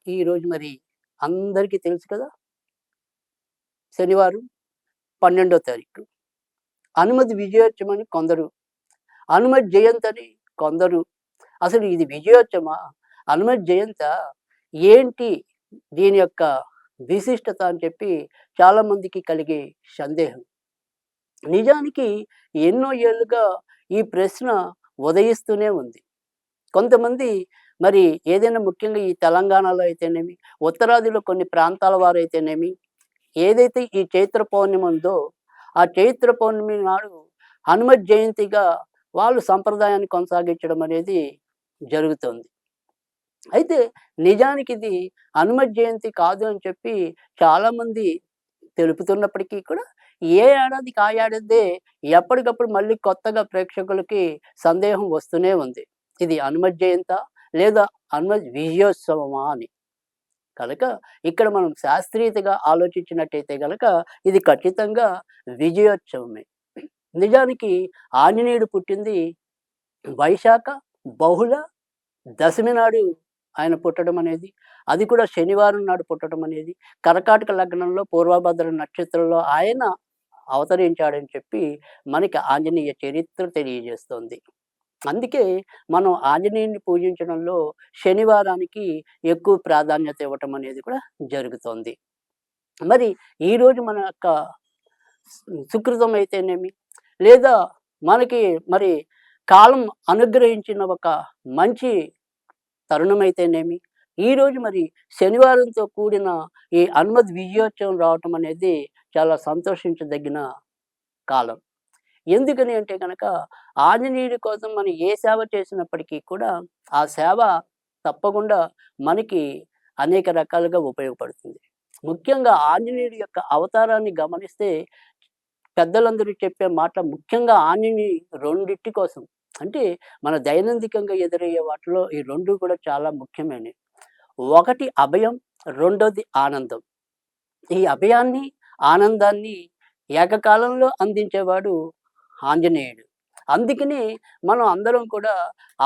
ఈరోజు మరి అందరికీ తెలుసు కదా! శనివారం 12వ తారీఖు. హనుమతి విజయోత్సవం అని కొందరు, హనుమత్ జయంతి అని కొందరు. అసలు ఇది విజయోత్సవమా? హనుమత్ జయంతా? ఏంటి దీని యొక్క విశిష్టత అని చెప్పి చాలామందికి కలిగే సందేహం. నిజానికి ఎన్నో ఏళ్లుగా ఈ ప్రశ్న ఉదయిస్తూనే ఉంది. కొంతమంది మరి ఏదైనా ముఖ్యంగా ఈ తెలంగాణలో అయితేనేమి, ఉత్తరాదిలో కొన్ని ప్రాంతాల వారైతేనేమి, ఏదైతే ఈ చైత్ర పౌర్ణమి ఉందో, ఆ చైత్ర పౌర్ణమి నాడు హనుమత్ జయంతిగా వాళ్ళు సంప్రదాయాన్ని కొనసాగించడం అనేది జరుగుతుంది. అయితే నిజానికి ఇది హనుమత్ జయంతి కాదు అని చెప్పి చాలామంది తెలుపుతున్నప్పటికీ కూడా, ఏ ఏడాదికి ఆ ఏడాదే ఎప్పటికప్పుడు మళ్ళీ కొత్తగా ప్రేక్షకులకి సందేహం వస్తూనే ఉంది. ఇది హనుమత్ జయంతా? లేదా హనుమత్ విజయోత్సవమా అని. కనుక ఇక్కడ మనం శాస్త్రీయతగా ఆలోచించినట్టయితే గనక ఇది ఖచ్చితంగా విజయోత్సవమే. నిజానికి ఆంజనేయుడు పుట్టింది వైశాఖ బహుళ దశమి నాడు ఆయన పుట్టడం అనేది, అది కూడా శనివారం నాడు పుట్టడం అనేది, కర్కాటక లగ్నంలో పూర్వభద్ర నక్షత్రంలో ఆయన అవతరించాడని చెప్పి మనకి ఆంజనేయ చరిత్ర తెలియజేస్తోంది. అందుకే మనం ఆంజనేయుడిని పూజించడంలో శనివారానికి ఎక్కువ ప్రాధాన్యత ఇవ్వటం అనేది కూడా జరుగుతోంది. మరి ఈరోజు మన యొక్క సుకృతం అయితేనేమి, లేదా మనకి మరి కాలం అనుగ్రహించిన ఒక మంచి తరుణమైతేనేమి, ఈరోజు మరి శనివారంతో కూడిన ఈ హనుమద్ విజయోత్సవం రావటం అనేది చాలా సంతోషించదగిన కాలం. ఎందుకని అంటే గనక ఆంజనేయుడి కోసం మనం ఏ సేవ చేసినప్పటికీ కూడా, ఆ సేవ తప్పకుండా మనకి అనేక రకాలుగా ఉపయోగపడుతుంది. ముఖ్యంగా ఆంజనేయుడి యొక్క అవతారాన్ని గమనిస్తే పెద్దలందరూ చెప్పే మాట ముఖ్యంగా ఆంజనేయుని రెండిటి కోసం. అంటే మన దైనందికంగా ఎదురయ్యే వాటిలో ఈ 2 కూడా చాలా ముఖ్యమైనవి. ఒకటి అభయం, రెండోది ఆనందం. ఈ అభయాన్ని, ఆనందాన్ని ఏకకాలంలో అందించేవాడు ఆంజనేయుడు. అందుకని మనం అందరం కూడా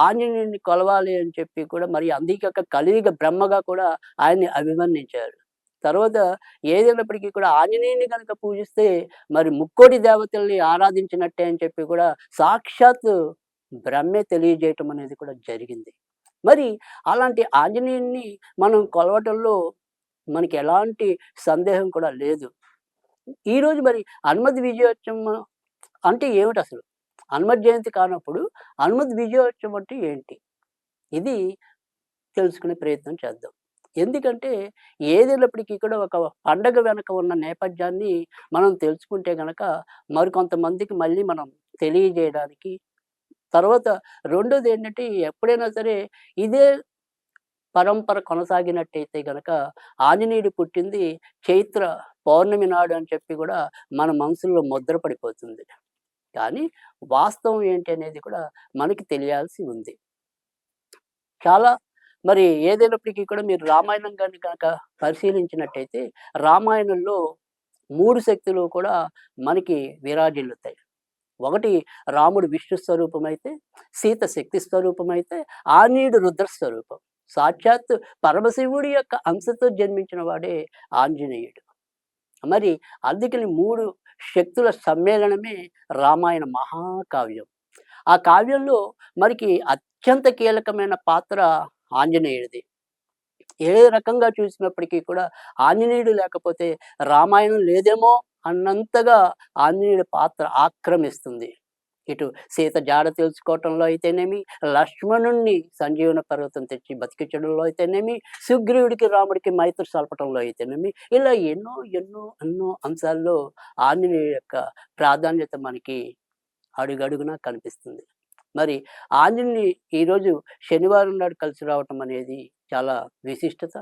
ఆంజనేయుడిని కొలవాలి అని చెప్పి కూడా, మరి అందుకే కలియుగ బ్రహ్మగా కూడా ఆయన్ని అభివర్ణించారు. తర్వాత ఏదైనప్పటికీ కూడా ఆంజనేయుని గనక పూజిస్తే మరి ముక్కోటి దేవతల్ని ఆరాధించినట్టే అని చెప్పి కూడా సాక్షాత్తు బ్రహ్మే తెలియజేయటం అనేది కూడా జరిగింది. మరి అలాంటి ఆంజనేయుడిని మనం కొలవటంలో మనకి ఎలాంటి సందేహం కూడా లేదు. ఈరోజు మరి హనుమద్ విజయోత్సవం అంటే ఏమిటసలు? హనుమత్ జయంతి కానప్పుడు హనుమద్ విజయోత్సవం అంటే ఏంటి? ఇది తెలుసుకునే ప్రయత్నం చేద్దాం. ఎందుకంటే ఏదైనప్పటికీ కూడా ఒక పండగ వెనక ఉన్న నేపథ్యాన్ని మనం తెలుసుకుంటే గనక మరికొంతమందికి మళ్ళీ మనం తెలియజేయడానికి, తర్వాత రెండోదేంటంటే ఎప్పుడైనా సరే ఇదే పరంపర కొనసాగినట్టయితే గనక ఆంజనేయుడు పుట్టింది చైత్ర పౌర్ణమి నాడు అని చెప్పి కూడా మన మనసుల్లో ముద్ర పడిపోతుంది. కానీ వాస్తవం ఏంటి అనేది కూడా మనకి తెలియాల్సి ఉంది. చాలా మరి ఏదైనప్పటికీ కూడా మీరు రామాయణం గాని గనక పరిశీలించినట్టయితే, రామాయణంలో 3 శక్తులు కూడా మనకి విరాజిల్లుతాయి. ఒకటి రాముడు విష్ణు స్వరూపమైతే, సీత శక్తి స్వరూపమైతే, ఆంజనేయుడు రుద్ర స్వరూపం. సాక్షాత్తు పరమశివుడి యొక్క అంశతో జన్మించిన వాడే ఆంజనేయుడు. మరి అందుకని 3 శక్తుల సమ్మేళనమే రామాయణ మహాకావ్యం. ఆ కావ్యంలో మనకి అత్యంత కీలకమైన పాత్ర ఆంజనేయుడిది. ఏ రకంగా చూసినప్పటికీ కూడా ఆంజనేయుడు లేకపోతే రామాయణం లేదేమో అన్నంతగా ఆంజనేయుడి పాత్ర ఆక్రమిస్తుంది. ఇటు సీత జాడ తెలుసుకోవటంలో అయితేనేమి, లక్ష్మణుణ్ణి సంజీవన పర్వతం తెచ్చి బతికించడంలో అయితేనేమి, సుగ్రీవుడికి రాముడికి మైత్రి సల్పటంలో అయితేనేమి, ఇలా ఎన్నో ఎన్నో ఎన్నో అంశాల్లో ఆంజనేయుడి యొక్క ప్రాధాన్యత మనకి అడుగడుగునా కనిపిస్తుంది. మరి ఆంజనేయుని ఈరోజు శనివారం నాడు కలిసి రావటం అనేది చాలా విశిష్టత.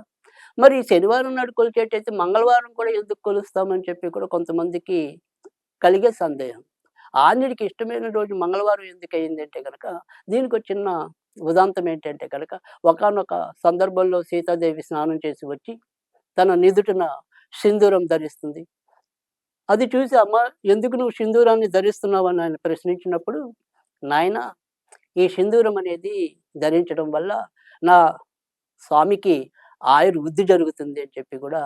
మరి శనివారం నాడు కొలిచేటైతే మంగళవారం కూడా ఎందుకు కొలుస్తామని చెప్పి కూడా కొంతమందికి కలిగే సందేహం. ఆంజనేయుడికి ఇష్టమైన రోజు మంగళవారం ఎందుకయిందంటే గనక, దీనికో చిన్న ఉదాంతం ఏంటంటే గనక, ఒకానొక సందర్భంలో సీతాదేవి స్నానం చేసి వచ్చి తన నుదుటిన సింధూరం ధరిస్తుంది. అది చూసి "అమ్మ, ఎందుకు నువ్వు సింధూరాన్ని ధరిస్తున్నావని" ఆయన ప్రశ్నించినప్పుడు, "నాయనా, ఈ సింధూరం అనేది ధరించడం వల్ల నా స్వామికి ఆయుర్వృద్ధి జరుగుతుంది అని చెప్పి కూడా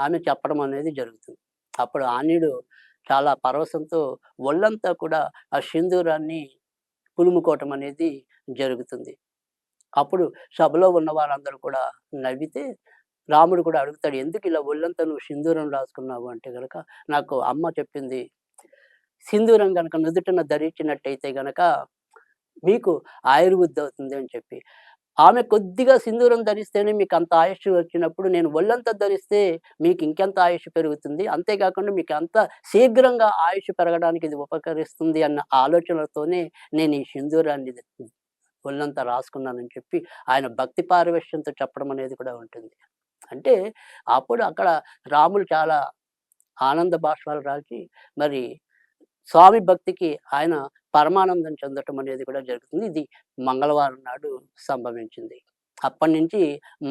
ఆమె చెప్పడం అనేది జరుగుతుంది. అప్పుడు ఆంజనేయుడు చాలా పరవశంతో ఒళ్ళంతా కూడా ఆ సింధూరాన్ని పులుముకోవటం అనేది జరుగుతుంది. అప్పుడు సభలో ఉన్న వాళ్ళందరూ కూడా నవ్వితే రాముడు కూడా అడుగుతాడు, "ఎందుకు ఇలా ఒళ్ళంతా నువ్వు సింధూరం రాసుకున్నావు?" అంటే గనక, "నాకు అమ్మ చెప్పింది. సింధూరం గనక నుదుటిన ధరించినట్టయితే గనక మీకు ఆయుర్వృద్ధి అవుతుంది" అని చెప్పి. ఆమె కొద్దిగా సింధూరం ధరిస్తేనే మీకంత ఆయుష్షు వచ్చినప్పుడు, నేను ఒళ్ళంతా ధరిస్తే మీకు ఇంకెంత ఆయుష్షు పెరుగుతుంది. అంతేకాకుండా మీకు అంత శీఘ్రంగా ఆయుష్షు పెరగడానికి ఇది ఉపకరిస్తుంది అన్న ఆలోచనతోనే నేను ఈ సింధూరాన్ని ఒళ్ళంతా రాసుకున్నానని చెప్పి ఆయన భక్తి పారవశ్యంతో చెప్పడం అనేది కూడా ఉంటుంది. అంటే అప్పుడు అక్కడ రాములు చాలా ఆనంద బాష్పాలు రాల్చి మరి స్వామి భక్తికి ఆయన పరమానందం చెందటం అనేది కూడా జరుగుతుంది. ఇది మంగళవారం నాడు సంభవించింది. అప్పటినుంచి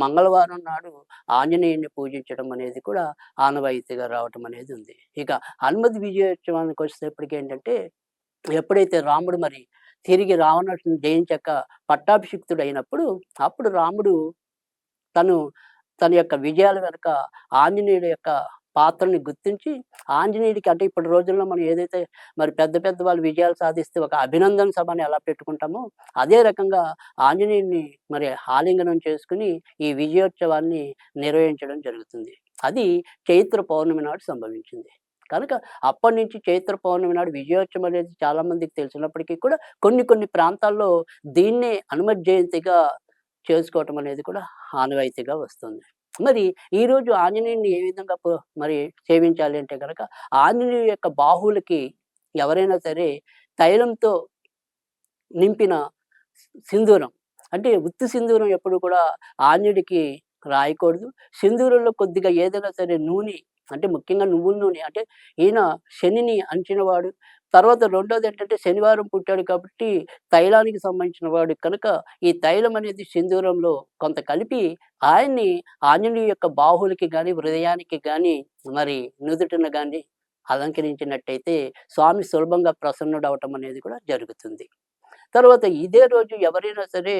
మంగళవారం నాడు ఆంజనేయుడిని పూజించడం అనేది కూడా ఆనవాయితీగా రావటం అనేది ఉంది. ఇక హనుమద్ విజయోత్సవానికి వచ్చేటప్పటికేంటంటే, ఎప్పుడైతే రాముడు మరి తిరిగి రావణాసురుడిని జయించాక పట్టాభిషిక్తుడైనప్పుడు, అప్పుడు రాముడు తను తన యొక్క విజయాల వెనక ఆంజనేయుడి యొక్క పాత్రని గుర్తించి, ఆంజనేయుడికి అంటే ఇప్పటి రోజుల్లో మనం ఏదైతే మరి పెద్ద పెద్ద వాళ్ళు విజయాలు సాధిస్తే ఒక అభినందన సభని ఎలా పెట్టుకుంటామో, అదే రకంగా ఆంజనేయుడిని మరి ఆలింగనం చేసుకొని ఈ విజయోత్సవాన్ని నిర్వహించడం జరుగుతుంది. అది చైత్ర పౌర్ణమి నాడు సంభవించింది. కనుక అప్పటినుంచి చైత్ర పౌర్ణమి నాడు విజయోత్సవం అనేది చాలా మందికి తెలిసినప్పటికీ కూడా కొన్ని కొన్ని ప్రాంతాల్లో దీన్నే హనుమత్ జయంతిగా చేసుకోవటం అనేది కూడా ఆనవాయితీగా వస్తుంది. మరి ఈరోజు ఆంజనేయుడిని ఏ విధంగా మరి సేవించాలి అంటే గనక, ఆంజనేయుడి యొక్క బాహువులకి ఎవరైనా సరే తైలంతో నింపిన సింధూరం, అంటే ఉత్తి సింధూరం ఎప్పుడు కూడా ఆంజనేయుడికి రాయకూడదు. సింధూరంలో కొద్దిగా ఏదైనా సరే నూనె, అంటే ముఖ్యంగా నువ్వుల నూనె, అంటే ఈయన శనిని అంచినవాడు. తర్వాత రెండోదేంటంటే శనివారం పుట్టాడు కాబట్టి తైలానికి సంబంధించిన వాడు కనుక, ఈ తైలం అనేది సింధూరంలో కొంత కలిపి ఆయన్ని ఆంజనేయుడి యొక్క బాహువులకి గాని, హృదయానికి గాని, మరి నుదుటిన గాని అలంకరించినట్టయితే స్వామి సులభంగా ప్రసన్నుడవటం అనేది కూడా జరుగుతుంది. తర్వాత ఇదే రోజు ఎవరైనా సరే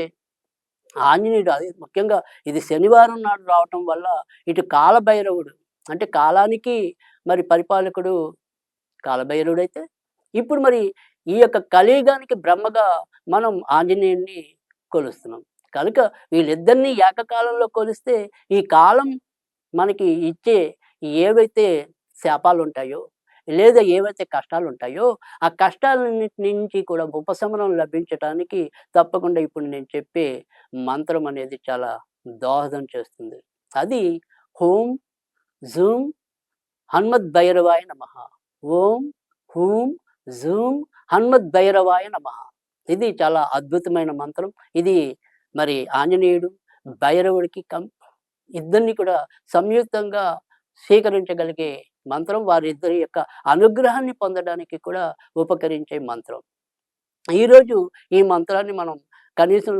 ఆంజనేయుడు, అది ముఖ్యంగా ఇది శనివారం నాడు రావటం వల్ల ఇటు కాలభైరవుడు, అంటే కాలానికి మరి పరిపాలకుడు కాలభైరవుడైతే, ఇప్పుడు మరి ఈ యొక్క కలియుగానికి బ్రహ్మగా మనం ఆంజనేయుడిని కొలుస్తున్నాం. కనుక వీళ్ళిద్దరిని ఏకకాలంలో కొలిస్తే ఈ కాలం మనకి ఇచ్చే ఏవైతే శాపాలుంటాయో, లేదా ఏవైతే కష్టాలుంటాయో, ఆ కష్టాలన్నిటి నుంచి కూడా ఉపశమనం లభించటానికి తప్పకుండా ఇప్పుడు నేను చెప్పే మంత్రం అనేది చాలా దోహదం చేస్తుంది. అది హోం జూం హన్మద్భైరవాయ నమః. ఓం హూం జూం హన్మద్భైరవాయ నమః. ఇది చాలా అద్భుతమైన మంత్రం. ఇది మరి ఆంజనేయుడు, భైరవుడికి ఇద్దరిని కూడా సంయుక్తంగా స్వీకరించగలిగే మంత్రం. వారిద్దరి యొక్క అనుగ్రహాన్ని పొందడానికి కూడా ఉపకరించే మంత్రం. ఈరోజు ఈ మంత్రాన్ని మనం కనీసం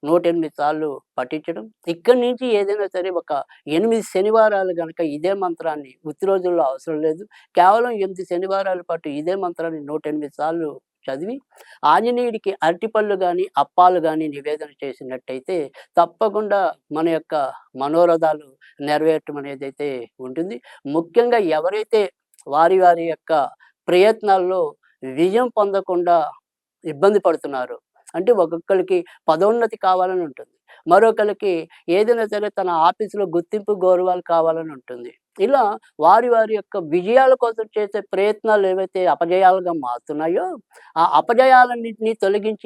108 సార్లు పఠించడం. ఇక్కడి నుంచి ఏదైనా సరే ఒక 8 శనివారాలు గనక ఇదే మంత్రాన్ని, ఉత్తి రోజుల్లో అవసరం లేదు. కేవలం 8 శనివారాల పాటు ఇదే మంత్రాన్ని 108 సార్లు చదివి ఆంజనేయుడికి అరటిపళ్ళు గాని, అప్పాలు గాని నివేదన చేసినట్టయితే తప్పకుండా మన యొక్క మనోరథాలు నెరవేరటం అనేదైతే ఉంటుంది. ముఖ్యంగా ఎవరైతే వారి వారి యొక్క ప్రయత్నాల్లో విజయం పొందకుండా ఇబ్బంది పడుతున్నారో, అంటే ఒక్కొక్కళ్ళకి పదోన్నతి కావాలని ఉంటుంది. మరొకళ్ళకి ఏదైనా సరే తన ఆఫీసులో గుర్తింపు, గౌరవాలు కావాలని ఉంటుంది. ఇలా వారి వారి యొక్క విజయాల కోసం చేసే ప్రయత్నాలు ఏవైతే అపజయాలుగా మారుతున్నాయో, ఆ అపజయాలన్నిటిని తొలగించి